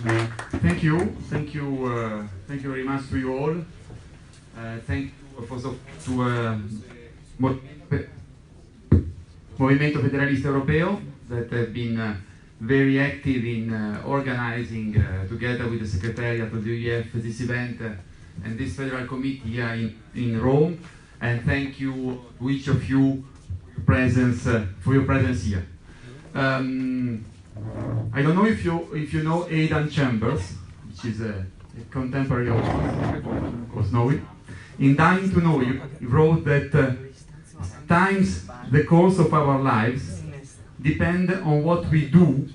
Thank you very much to you all. Thank you to Movimento Federalista Europeo that have been very active in organizing together with the Secretariat of the UEF this event and this Federal Committee here in Rome. And thank you to each of you for your presence here. I don't know if you know Aidan Chambers, which is a contemporary of course know it. In Dying to Know You, he wrote that sometimes the course of our lives depend on what we do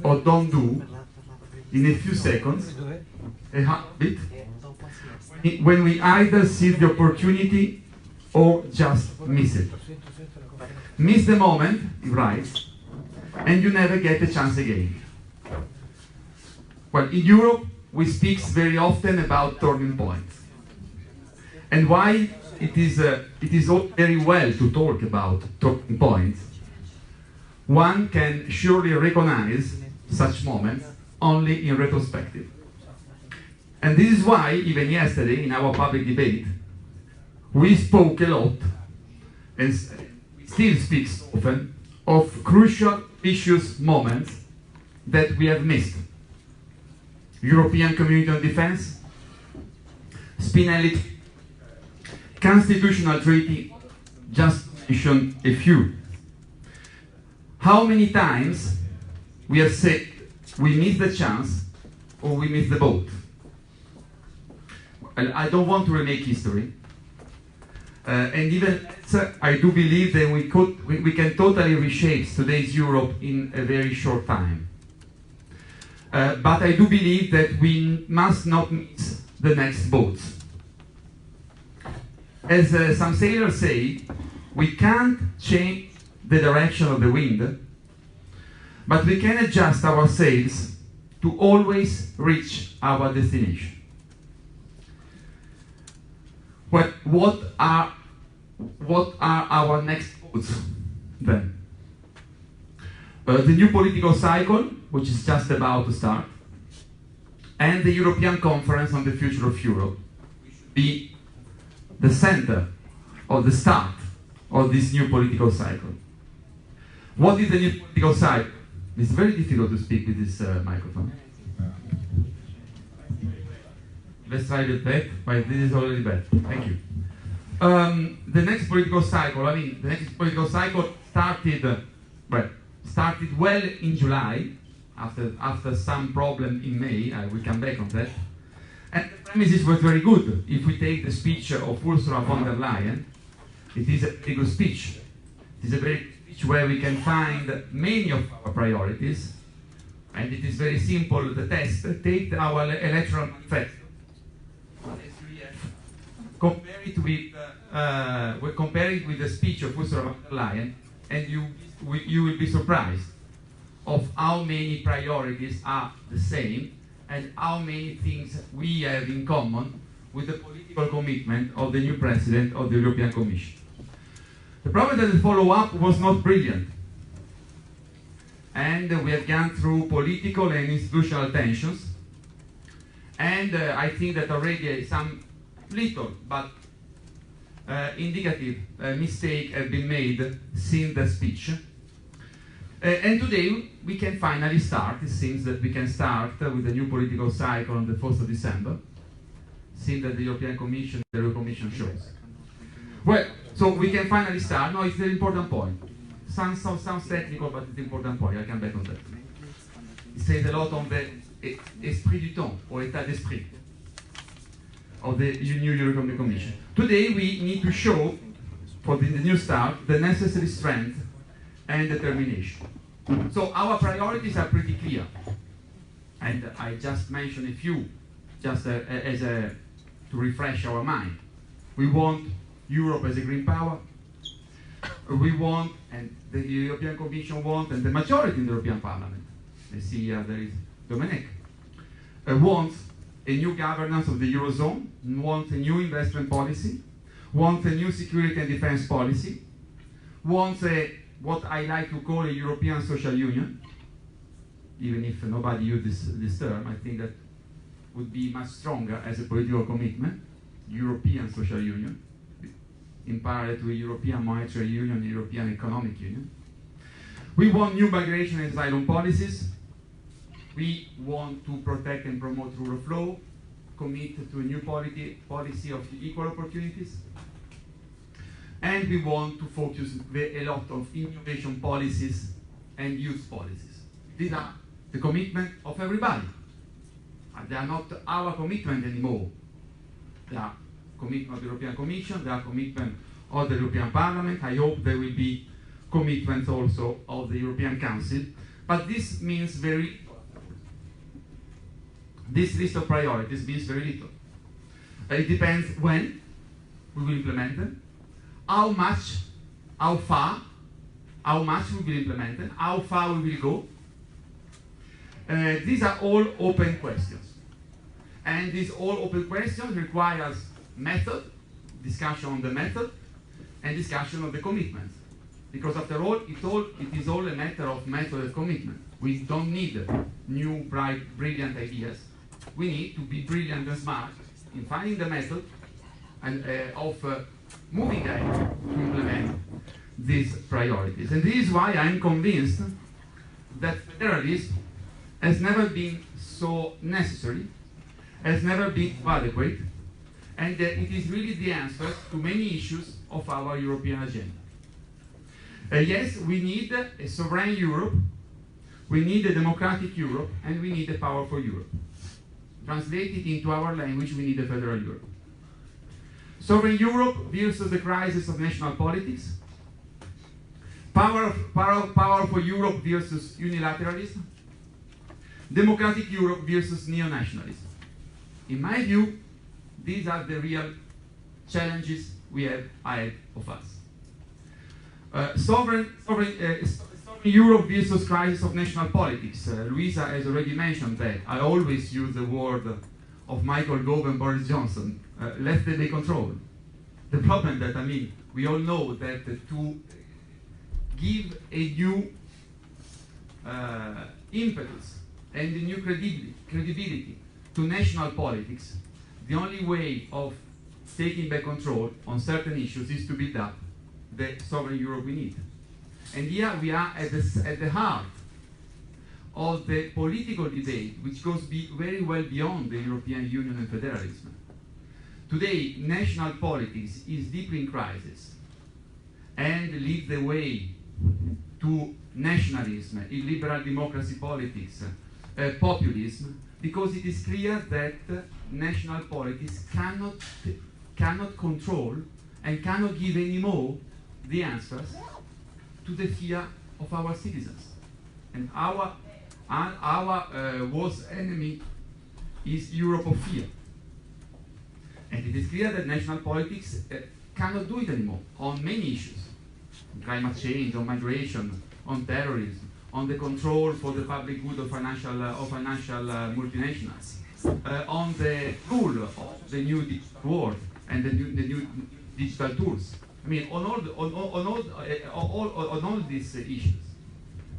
or don't do in a few seconds, a heartbeat, when we either seize the opportunity or just miss it. Miss the moment, he writes, and you never get a chance again. Well, in Europe, we speak very often about turning points. And why it is all very well to talk about turning points, one can surely recognize such moments only in retrospective. And this is why, even yesterday, in our public debate, we spoke a lot, and still speak often, of crucial, precious moments that we have missed. European Community on Defense, Spinelli, Constitutional Treaty, just to mention a few. How many times we have said we missed the chance or we missed the boat? I don't want to remake history. And even I do believe that we can totally reshape today's Europe in a very short time. But I do believe that we must not miss the next boats. As some sailors say, we can't change the direction of the wind, but we can adjust our sails to always reach our destination. Well, what are our next boats then? The new political cycle, which is just about to start, and the European Conference on the Future of Europe should be the center or the start of this new political cycle. What is the new political cycle? It's very difficult to speak with this microphone. Let's try it back, but this is already bad. Thank you. The next political cycle started well in July, after some problem in May. I will come back on that. And the premises were very good. If we take the speech of Ursula von der Leyen, it is a very good speech. It is a very good speech where we can find many of our priorities, and it is very simple, the test. Take our electoral manifesto, compare it with the speech of Ursula von der Leyen, and you will be surprised of how many priorities are the same and how many things we have in common with the political commitment of the new president of the European Commission. The problem that the follow-up was not brilliant, and we have gone through political and institutional tensions, and I think that already some little but indicative mistake have been made since the speech. And today we can finally start. It seems that we can start with the new political cycle on the 1st of December, since that the European Commission shows. Well, so we can finally start. No, it's an important point. Sounds technical, but it's an important point. I'll come back on that. It says a lot on the esprit du temps, or état d'esprit, of the new European Commission. Today we need to show, for the new start, the necessary strength and determination. So our priorities are pretty clear, and I just mentioned a few, just to refresh our mind. We want Europe as a green power. We want, and the European Commission wants, and the majority in the European Parliament, I see there is Dominic, wants a new governance of the Eurozone, wants a new investment policy, wants a new security and defense policy, wants what I like to call a European social union, even if nobody uses this term, I think that would be much stronger as a political commitment, European Social Union, in parallel to a European Monetary Union, European Economic Union. We want new migration and asylum policies. We want to protect and promote rule of law, commit to a new policy of equal opportunities. And we want to focus a lot of innovation policies and youth policies. These are the commitment of everybody. They are not our commitment anymore. They are commitment of the European Commission, they are commitment of the European Parliament. I hope there will be commitments also of the European Council. But this means this list of priorities means very little. It depends when we will implement them, how much, how far, how much we will implement them, how far we will go. These are all open questions. And these all open questions requires method, discussion on the method, and discussion on the commitment. Because after all, it is all a matter of method and commitment. We don't need new, bright, brilliant ideas. We need to be brilliant and smart in finding the method and of moving ahead to implement these priorities. And this is why I'm convinced that federalism has never been so necessary, has never been adequate, and that it is really the answer to many issues of our European agenda. Yes, we need a sovereign Europe, we need a democratic Europe, and we need a powerful Europe. Translated into our language, we need a federal Europe. Sovereign Europe versus the crisis of national politics. Powerful Europe versus unilateralism. Democratic Europe versus neo-nationalism. In my view, these are the real challenges we have ahead of us. Sovereign Europe versus crisis of national politics. Luisa has already mentioned that. I always use the word of Michael Gove and Boris Johnson, let them take control. The problem that, I mean, we all know that to give a new impetus and a new credibility to national politics, the only way of taking back control on certain issues is to build up the sovereign Europe we need. And here we are at the heart of the political debate, which goes very well beyond the European Union and federalism. Today, national politics is deeply in crisis and leads the way to nationalism, illiberal democracy politics, populism, because it is clear that national politics cannot control and cannot give anymore the answers to the fear of our citizens. And our worst enemy is Europe of fear. And it is clear that national politics cannot do it anymore on many issues. On climate change, on migration, on terrorism, on the control for the public good of financial multinationals, on the rule of the new digital world and the new digital tools. I mean, on all these issues,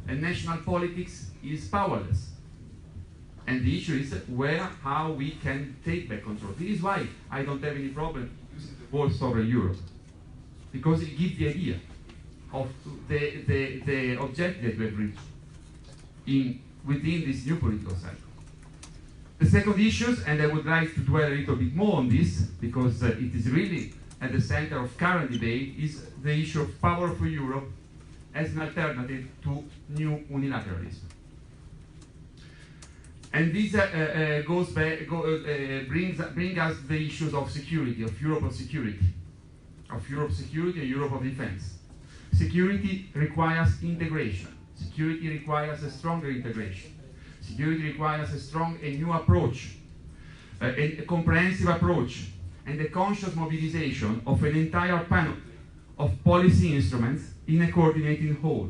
and national politics is powerless. And the issue is how we can take back control. This is why I don't have any problem using the word sovereign Europe, because it gives the idea of the objective that we have reached within this new political cycle. The second issue, and I would like to dwell a little bit more on this, because it is really at the center of current debate, is the issue of powerful Europe as an alternative to new unilateralism. And this brings us the issues of security, of Europe of security and Europe of defense. Security requires integration. Security requires a stronger integration. Security requires a new approach, a comprehensive approach, and the conscious mobilization of an entire panel of policy instruments in a coordinating whole.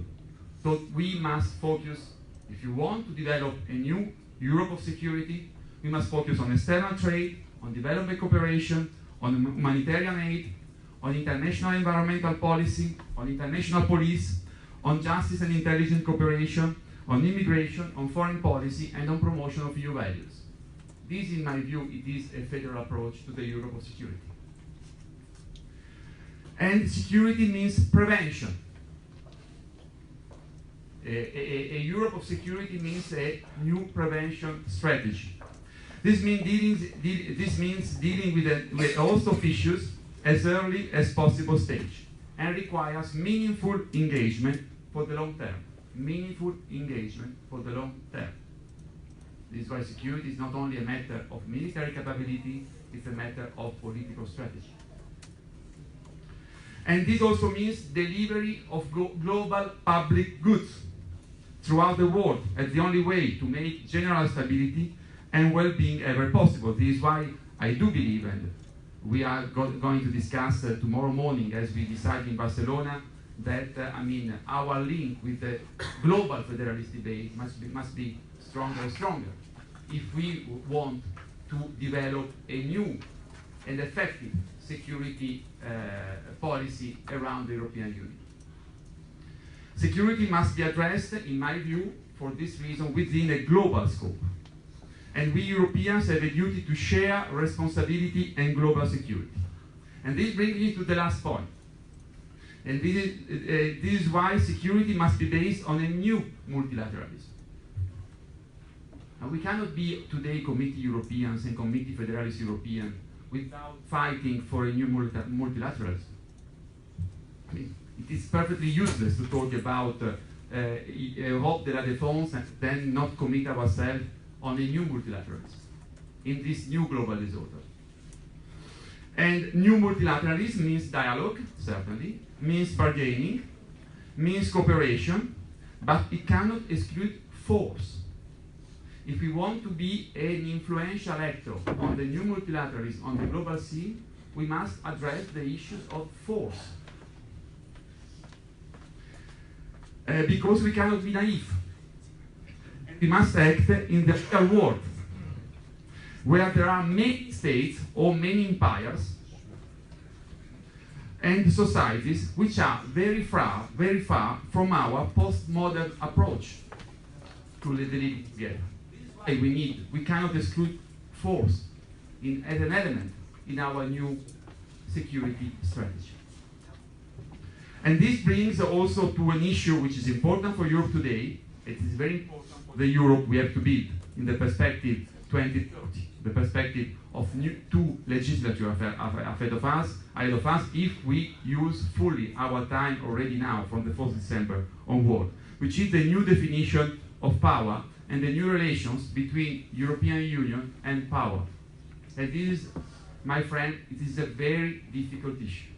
So we must focus, if you want to develop a new Europe of security, we must focus on external trade, on development cooperation, on humanitarian aid, on international environmental policy, on international police, on justice and intelligence cooperation, on immigration, on foreign policy, and on promotion of EU values. This, in my view, it is a federal approach to the Europe of security. And security means prevention. A Europe of security means a new prevention strategy. This means dealing with a host of issues as early as possible stage, and requires meaningful engagement for the long term. Meaningful engagement for the long term. This is why security is not only a matter of military capability, it's a matter of political strategy. And this also means delivery of global public goods throughout the world as the only way to make general stability and well-being ever possible. This is why I do believe, and we are going to discuss tomorrow morning as we decide in Barcelona, that our link with the global federalist debate must be stronger and stronger if we want to develop a new and effective security policy around the European Union. Security must be addressed, in my view, for this reason, within a global scope. And we Europeans have a duty to share responsibility and global security. And this brings me to the last point. And this is why security must be based on a new multilateralism. And we cannot be today Committee Europeans and Committee Federalist European without fighting for a new multilateralism. I mean, it is perfectly useless to talk about Europe de la Défense and then not commit ourselves on a new multilateralism in this new global disorder. And new multilateralism means dialogue, certainly, means bargaining, means cooperation, but it cannot exclude force. If we want to be an influential actor on the new multilateralism on the global scene, we must address the issues of force. Because we cannot be naive. We must act in the real world, where there are many states or many empires and societies which are very far from our postmodern approach to living together. This is why we cannot exclude force as an element in our new security strategy. And this brings also to an issue which is important for Europe today. It is very important for the Europe we have to build in the perspective 2030, the perspective of two legislatures ahead of us, if we use fully our time already now from the 4th December onward, which is the new definition of power and the new relations between European Union and power. And this is, my friend, it is a very difficult issue.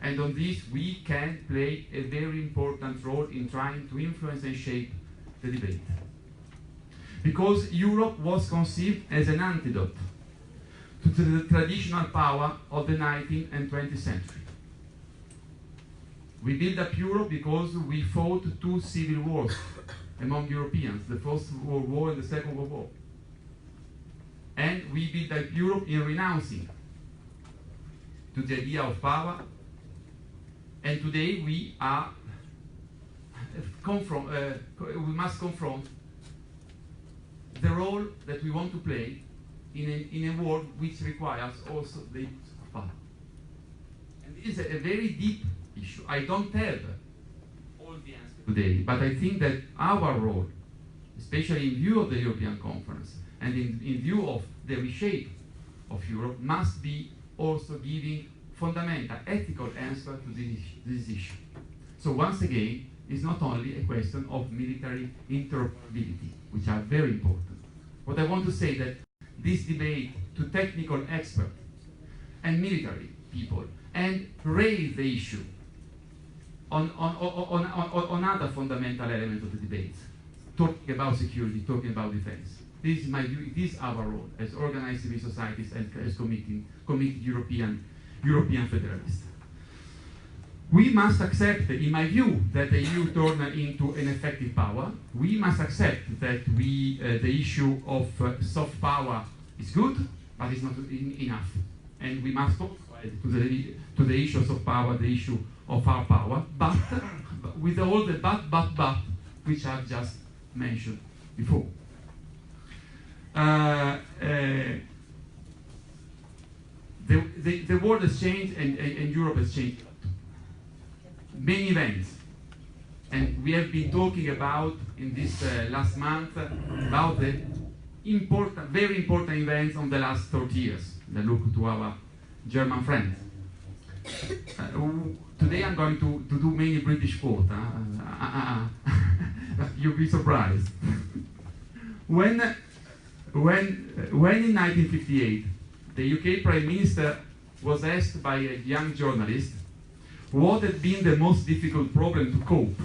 And on this, we can play a very important role in trying to influence and shape the debate. Because Europe was conceived as an antidote to the traditional power of the 19th and 20th century. We built up Europe because we fought two civil wars among Europeans, the First World War and the Second World War. And we built up Europe in renouncing to the idea of power. And today we must confront the role that we want to play in a world which requires also the use of power. And this is a very deep issue. I don't have all the answers today, but I think that our role, especially in view of the European Conference and in view of the reshape of Europe, must be also giving fundamental ethical answer to this issue. So once again, it's not only a question of military interoperability, which are very important. What I want to say that this debate to technical experts and military people and raise the issue on other fundamental elements of the debate, talking about security, talking about defense. This is my view, it is our role as organized civil societies and as Committee European Federalists. We must accept, in my view, that the EU turn into an effective power. We must accept that the issue of soft power is good, but it's not enough. And we must also add to the issues of power, the issue of our power, but with all the but, which are just mentioned before. The world has changed and Europe has changed. Many events. And we have been talking about, in this last month, about the very important events of the last 30 years. Then look to our German friends. Today I'm going to do many British quotes. You'll be surprised. When in 1958 the UK Prime Minister was asked by a young journalist what had been the most difficult problem to cope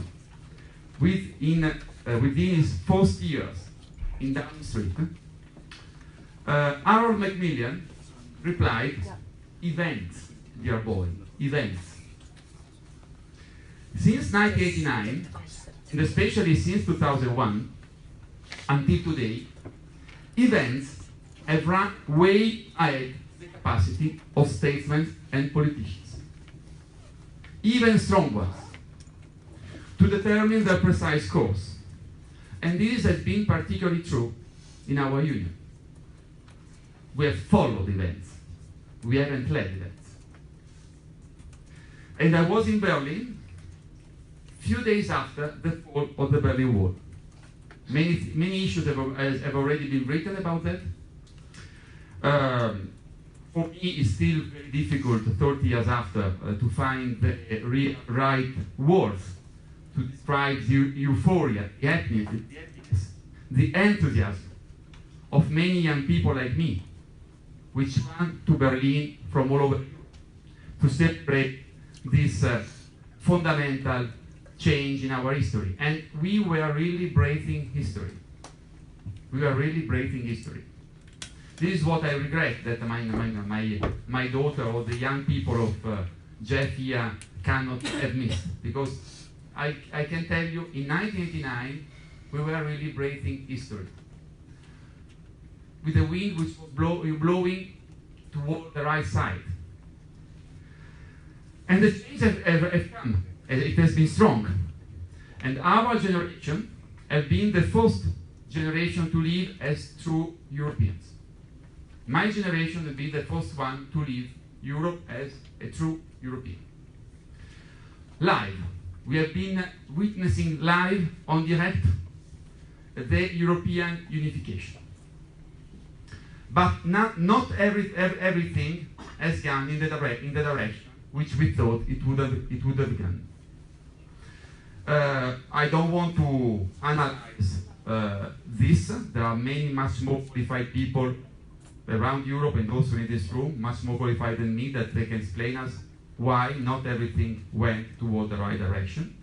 with within his first years in Downing Street, Harold Macmillan replied, "Events, dear boy, events." Since 1989, and especially since 2001, until today, events have run way ahead the capacity of statesmen and politicians, even strong ones, to determine their precise course. And this has been particularly true in our union. We have followed events. We haven't led events. And I was in Berlin few days after the fall of the Berlin Wall. Many issues have already been written about that. For me, it's still very difficult 30 years after to find the right words to describe the euphoria, the happiness, the enthusiasm of many young people like me, which ran to Berlin from all over Europe to celebrate this fundamental change in our history. And we were really breathing history. We were really breathing history. This is what I regret, that my daughter or the young people of Jeff here cannot have missed. Because I can tell you, in 1989, we were really breathing history. With the wind which was blowing toward the right side. And the change have come. It has been strong. And our generation have been the first generation to live as true Europeans. My generation will be the first one to live Europe as a true European. Live. We have been witnessing live on direct the European unification. But not everything has gone in the direction which we thought it would have gone. I don't want to analyze this. There are many much more qualified people around Europe and also in this room, much more qualified than me, that they can explain us why not everything went toward the right direction.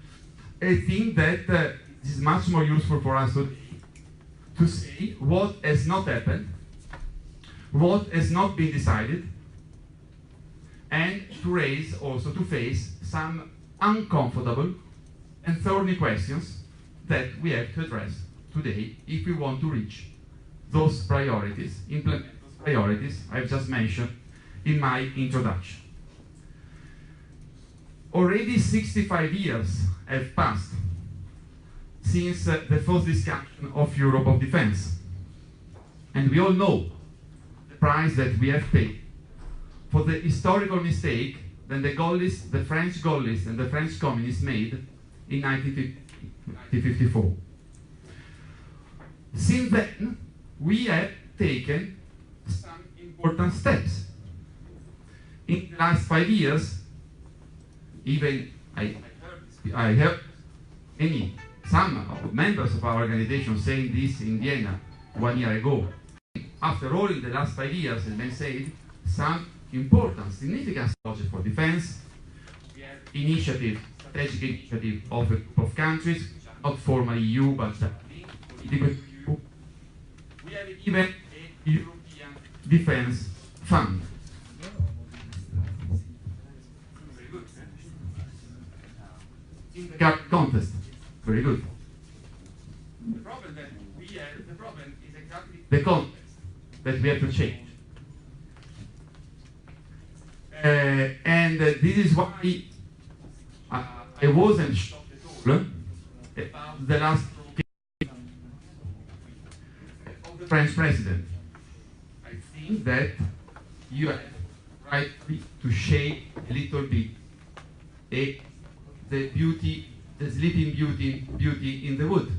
I think that it is much more useful for us to see what has not happened, what has not been decided, and to face some uncomfortable and thorny questions that we have to address today if we want to reach those priorities, implement those priorities I've just mentioned in my introduction. Already 65 years have passed since the first discussion of Europe of defense. And we all know the price that we have paid for the historical mistake that the French Gaullists and the French communists made in 1954. Since then, we have taken some important steps. In the last 5 years, even I heard some members of our organization saying this in Vienna 1 year ago. After all, in the last 5 years, as I said, some important, significant projects for defense. We have strategic initiative of a group of countries, not formally EU, but political EU. We have even a European Defense Fund. Very good. In the current context, very good. The problem that we have, is exactly the context that we have to change. And this is why I wasn't shocked at all about the last French president. I think that you have right to shape a little bit the sleeping beauty in the wood.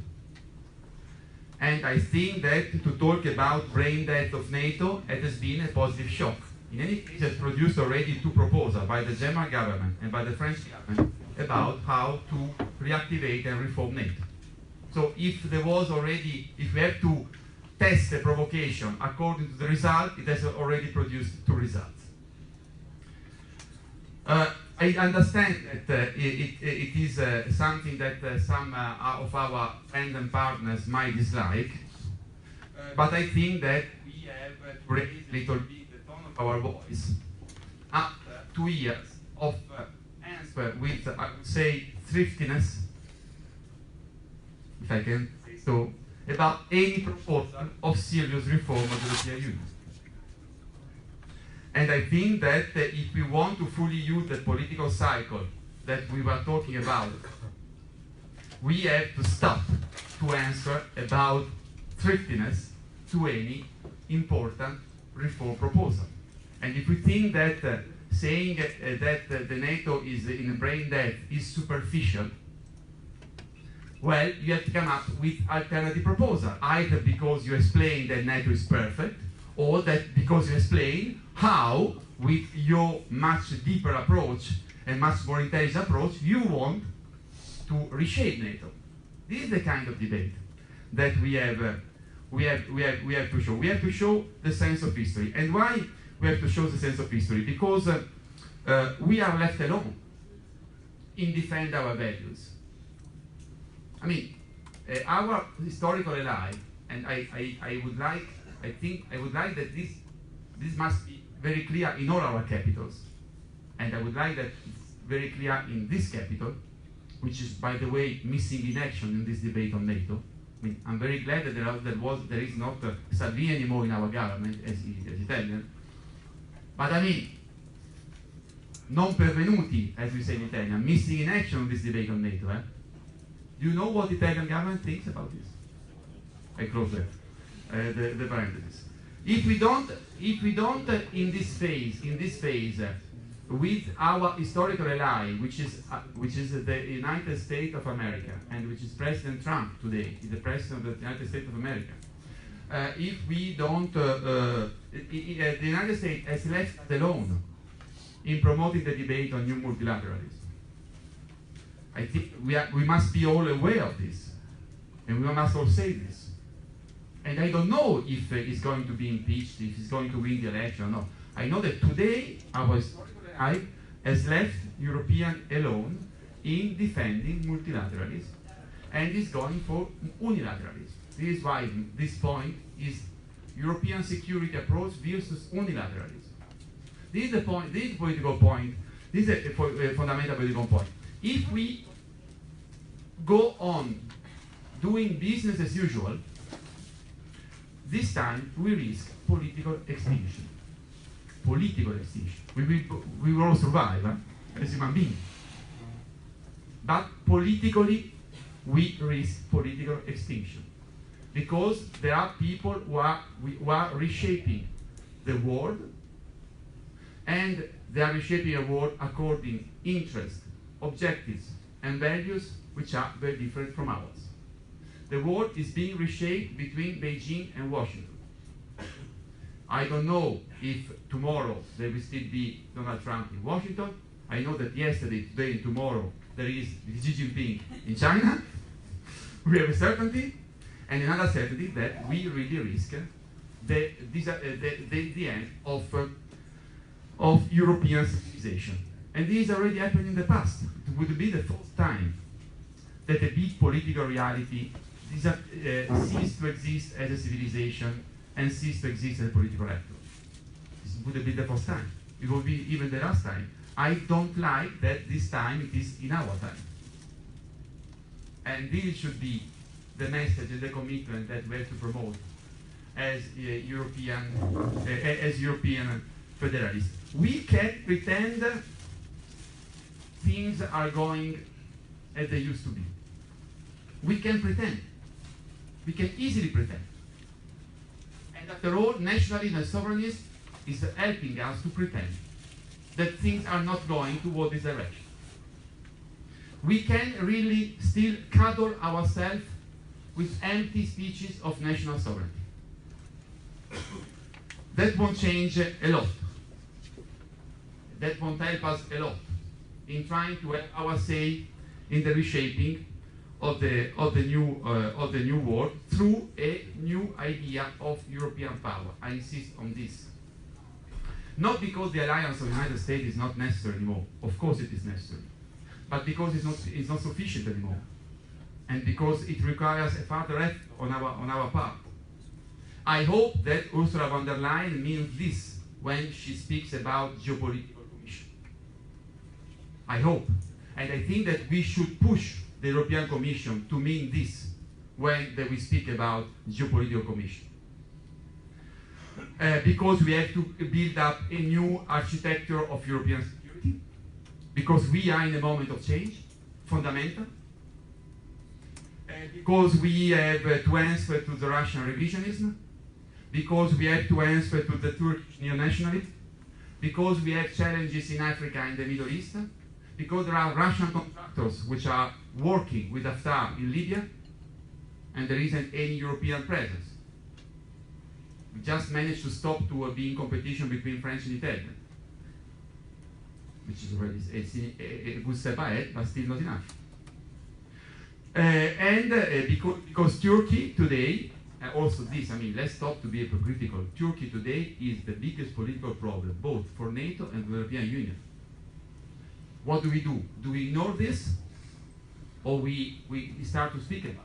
And I think that to talk about brain death of NATO, it has been a positive shock. In any case, it has produced already 2 proposals by the German government and by the French government about how to reactivate and reform NATO. So if there was already, if we have to test the provocation according to the result, it has already produced 2 results. I understand that it is something that some of our friends and partners might dislike, but I think that we have to raise a little bit the tone of our voice after 2 years of answer with, I would say, thriftiness, if I can say so, about any proposal of serious reform of the European Union. And I think that if we want to fully use the political cycle that we were talking about, we have to stop to answer about thriftiness to any important reform proposal. And if we think that saying that the NATO is in a brain death is superficial, well, you have to come up with alternative proposal, either because you explain that NATO is perfect, or that because you explain how, with your much deeper approach and much more intelligent approach, you want to reshape NATO. This is the kind of debate that we have to show. We have to show the sense of history. And why we have to show the sense of history? Because we are left alone in defending our values. I mean, our historical ally, and I would like that this must be very clear in all our capitals, and I would like that it's very clear in this capital, which is, by the way, missing in action in this debate on NATO. I mean, I'm very glad that there is not Salvini anymore in our government as Italian, but I mean, non pervenuti, as we say in Italian, missing in action in this debate on NATO. Do you know what the Italian government thinks about this? I close the parenthesis. If we don't, in this phase, with our historical ally, which is the United States of America, and which is President Trump today, is the President of the United States of America. If we don't, the United States has left alone in promoting the debate on new multilateralism. I think we must be all aware of this, and we must all say this. And I don't know if he's going to be impeached, if he's going to win the election or not. I know that today our historical ally has left European alone in defending multilateralism and is going for unilateralism. This is why this point is European security approach versus unilateralism. This is the point, this is the political point, this is a fundamental political point. If we go on doing business as usual, this time we risk political extinction. Political extinction. We will all survive as human beings. But politically, we risk political extinction. Because there are people who are reshaping the world, and they are reshaping a world according to interests, objectives, and values which are very different from ours. The world is being reshaped between Beijing and Washington. I don't know if tomorrow there will still be Donald Trump in Washington. I know that yesterday, today, and tomorrow there is Xi Jinping in China. We have a certainty, and another certainty that we really risk the end of European civilization. And this already happened in the past. It would be the first time that a big political reality ceased to exist as a civilization and ceased to exist as a political actor. This would be the first time. It will be even the last time. I don't like that this time it is in our time. And this should be the message and the commitment that we have to promote as European federalists. We can't pretend things are going as they used to be. We can pretend. We can easily pretend. And after all, nationalism and sovereignty is helping us to pretend that things are not going toward this direction. We can really still cuddle ourselves with empty speeches of national sovereignty. That won't change a lot. That won't help us a lot in trying to have our say in the reshaping of the new world through a new idea of European power. I insist on this. Not because the alliance of the United States is not necessary anymore. Of course it is necessary. But because it's not sufficient anymore. And because it requires a further effort on our part. I hope that Ursula von der Leyen means this when she speaks about geopolitical commission. I hope. And I think that we should push the European Commission to mean this when we speak about geopolitical commission. Because we have to build up a new architecture of European security. Because we are in a moment of change, fundamental. Because we have to answer to the Russian revisionism. Because we have to answer to the Turkish neo-nationalism. Because we have challenges in Africa and the Middle East. Because there are Russian contractors which are working with Haftar in Libya, and there isn't any European presence. We just managed to stop to being competition between French and Italian, which is already a good step ahead, but still not enough. Because Turkey today, also this, I mean, let's stop to be hypocritical. Turkey today is the biggest political problem, both for NATO and the European Union. What do? Do we ignore this? Or we start to speak about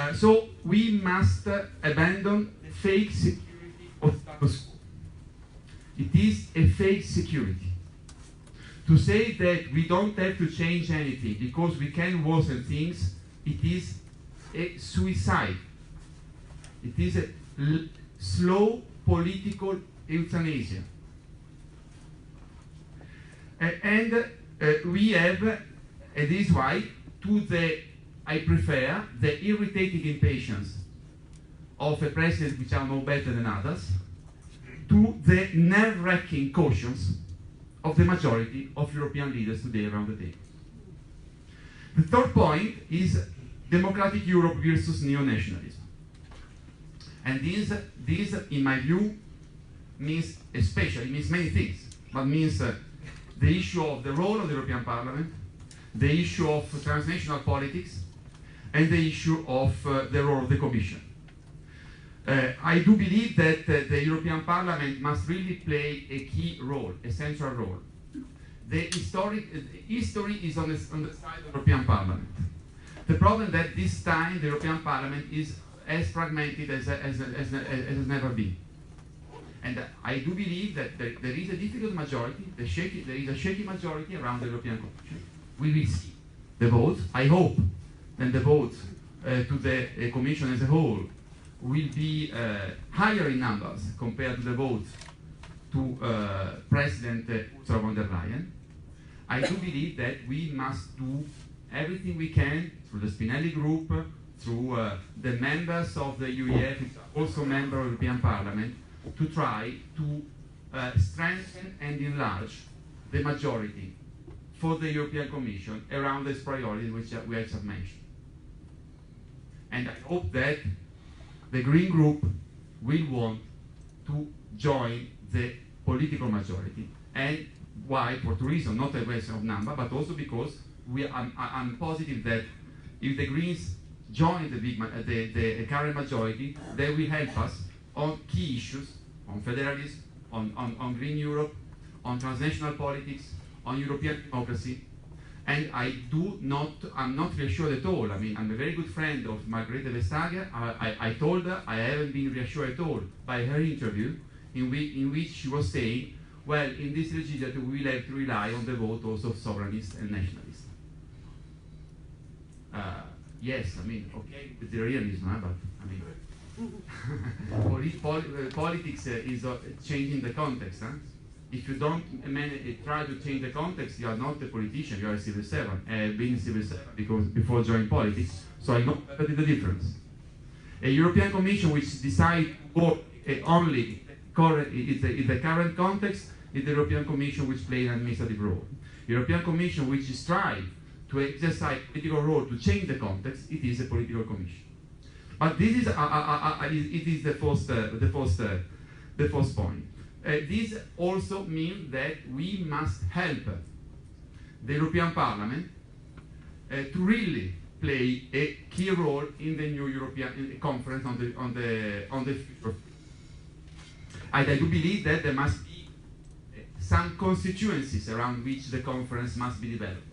it? So we must abandon the fake security of status quo. It is a fake security. To say that we don't have to change anything because we can worsen things, it is a suicide. It is a slow political euthanasia. We have, and this is why, I prefer the irritating impatience of a president which are no better than others, to the nerve-wracking cautions of the majority of European leaders today around the table. The third point is democratic Europe versus neo-nationalism. And this, in my view, means many things, but means the issue of the role of the European Parliament, the issue of transnational politics, and the issue of the role of the Commission. I do believe that the European Parliament must really play a key role, a central role. The history is on the side of the European Parliament. The problem that this time the European Parliament is as fragmented as has never been. And I do believe that there is a difficult majority, there is a shaky majority around the European Commission. We will see the votes. I hope that the votes to the Commission as a whole will be higher in numbers compared to the votes to President Ursula von der Leyen. I do believe that we must do everything we can through the Spinelli Group, through the members of the UEF, also members of the European Parliament, to try to strengthen and enlarge the majority for the European Commission around these priorities which we have mentioned. And I hope that the Green Group will want to join the political majority. And why? For two reasons, not a question of number, but also because I'm positive that if the Greens join the current majority, they will help us on key issues, on federalism, on Green Europe, on transnational politics, on European democracy. And I'm not reassured at all. I mean, I'm a very good friend of Margrethe Vestager. I told her I haven't been reassured at all by her interview in which she was saying, well, in this legislature we will have to rely on the vote also of sovereignist and nationalists. Yes, I mean, okay, with the realism, but I mean, politics is changing the context. Huh? If you don't try to change the context, you are not a politician, you are a civil servant. I've been a civil servant before joining politics, so I know the difference. A European Commission which decides to work only in the current context is the European Commission which plays an administrative role. European Commission which strives to exercise a political role to change the context, it is a political commission. But this is it is the first point. This also means that we must help the European Parliament to really play a key role in the new European conference on the future. I do believe that there must be some constituencies around which the conference must be developed.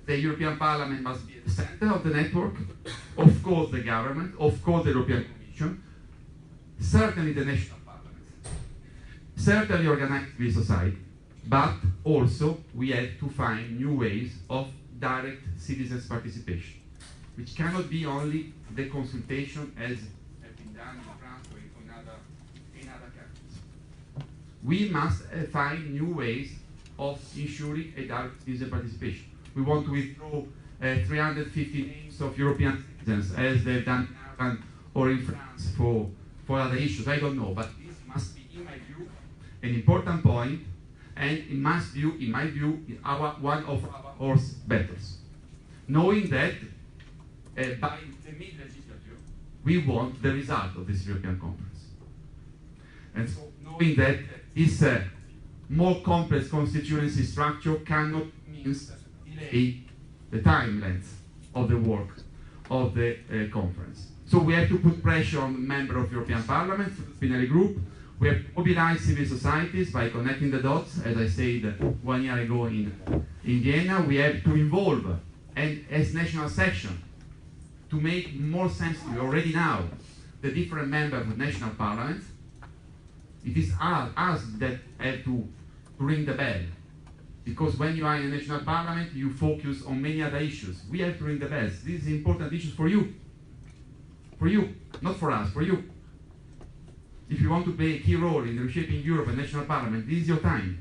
The European Parliament must be at the center of the network, of course the government, of course the European Commission, certainly the national parliaments, certainly organized civil society, but also we have to find new ways of direct citizens' participation, which cannot be only the consultation as has been done in France or in other countries. We must find new ways of ensuring a direct citizen participation. We want to withdraw 350 names of European citizens, as they've done in Ireland or in France for other issues. I don't know, but this must be, in my view, an important point, and it must be, in my view, one of our horse battles. Knowing that by the mid-legislature, we want the result of this European conference. And so, knowing that this more complex constituency structure cannot mean delay the time length of the work of the conference. So we have to put pressure on members of European Parliament, the plenary group. We have to mobilize civil societies by connecting the dots, as I said 1 year ago in Vienna. We have to involve, and as national section, to make more sense already now the different members of national parliaments. It is us that have to ring the bell. Because when you are in a national parliament, you focus on many other issues. We have to ring the bells. These are important issues for you. For you, not for us, for you. If you want to play a key role in reshaping Europe and national parliament, this is your time.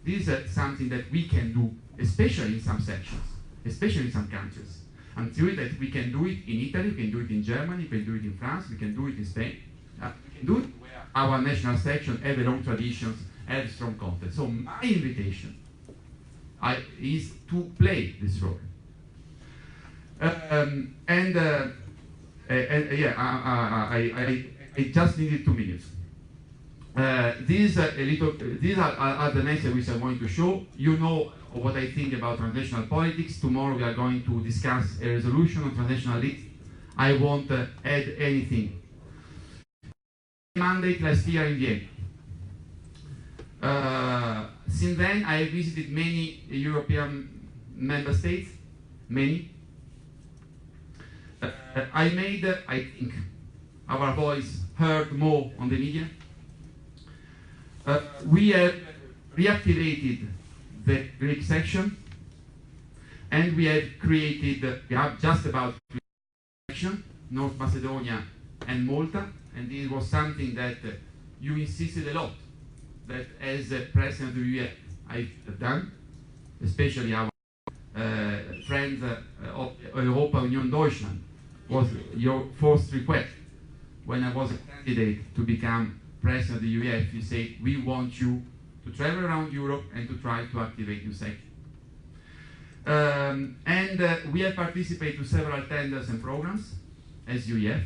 This is something that we can do, especially in some sections, especially in some countries. I'm sure that we can do it in Italy, we can do it in Germany, we can do it in France, we can do it in Spain. We can do it where our national section have a long traditions, have strong content. So my invitation is to play this role. I just needed 2 minutes. These are the messages which I'm going to show. You know what I think about transnational politics. Tomorrow we are going to discuss a resolution on transnational leaks. I won't add anything. Mandate last year in Vienna. Since then, I have visited many European member states, many. I made, I think, our voice heard more on the media. We have reactivated the Greek section, and we have created, we have just about 3 sections, North Macedonia and Malta, and this was something that you insisted a lot, that as President of the UEF I've done, especially our friends of Europa Union Deutschland, was your first request. When I was a candidate to become President of the UEF, you said, we want you to travel around Europe and to try to activate new sections. We have participated to several tenders and programs as UEF.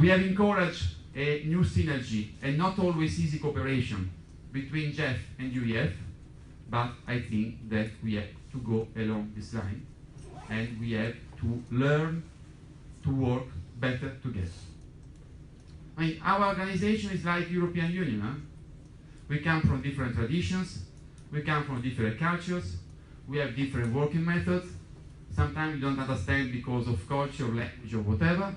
We have encouraged a new synergy and not always easy cooperation between JEF and UEF, but I think that we have to go along this line and we have to learn to work better together. I mean, our organization is like European Union. Huh? We come from different traditions, we come from different cultures, we have different working methods. Sometimes we don't understand because of culture, language, or whatever.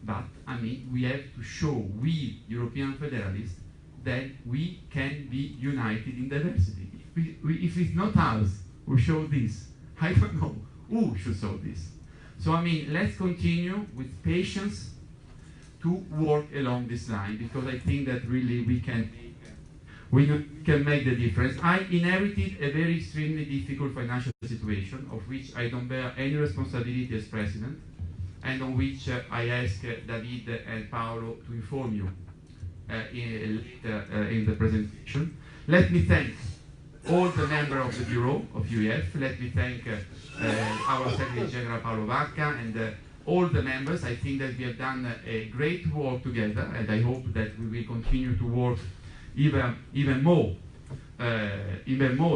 But, I mean, we have to show, we European federalists, that we can be united in diversity. If it's not us who show this, I don't know who should show this. So, I mean, let's continue with patience to work along this line, because I think that really we can make the difference. I inherited a very extremely difficult financial situation, of which I don't bear any responsibility as president. and on which I ask David and Paolo to inform you later in the presentation. Let me thank all the members of the Bureau of UEF. Let me thank our Secretary General Paolo Vacca and all the members. I think that we have done a great work together, and I hope that we will continue to work even more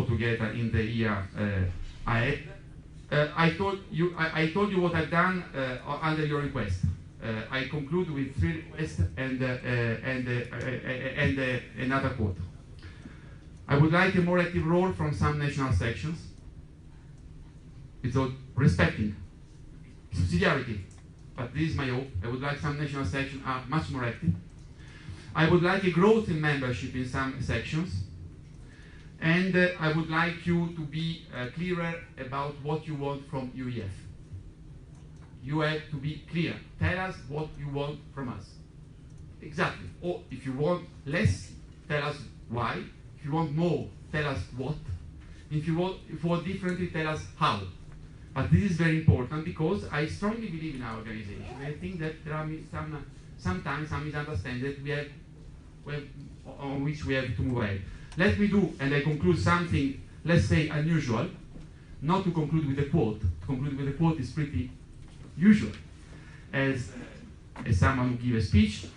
together in the year ahead. I told you what I've done under your request. I conclude with 3 requests and another quote. I would like a more active role from some national sections. It's all respecting subsidiarity, but this is my hope. I would like some national sections are much more active. I would like a growth in membership in some sections, and I would like you to be clearer about what you want from UEF. You have to be clear. Tell us what you want from us. Exactly. Or if you want less, tell us why. If you want more, tell us what. If you want differently, tell us how. But this is very important because I strongly believe in our organization. I think that there are sometimes some misunderstandings that on which we have to move ahead. Let me do, and I conclude something, let's say, unusual. Not to conclude with a quote. To conclude with a quote is pretty usual, as someone who gives a speech.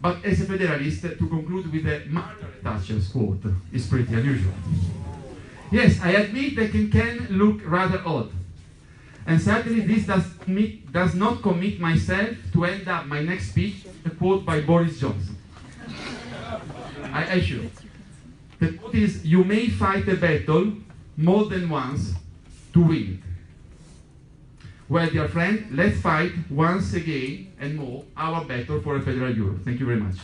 But as a federalist, to conclude with a Margaret Thatcher's quote is pretty unusual. Yes, I admit that it can look rather odd. And certainly this does not commit myself to end up my next speech with a quote by Boris Johnson. I assure you. The quote is, "You may fight a battle more than once to win it." Well, dear friend, let's fight once again and more our battle for a federal Europe. Thank you very much.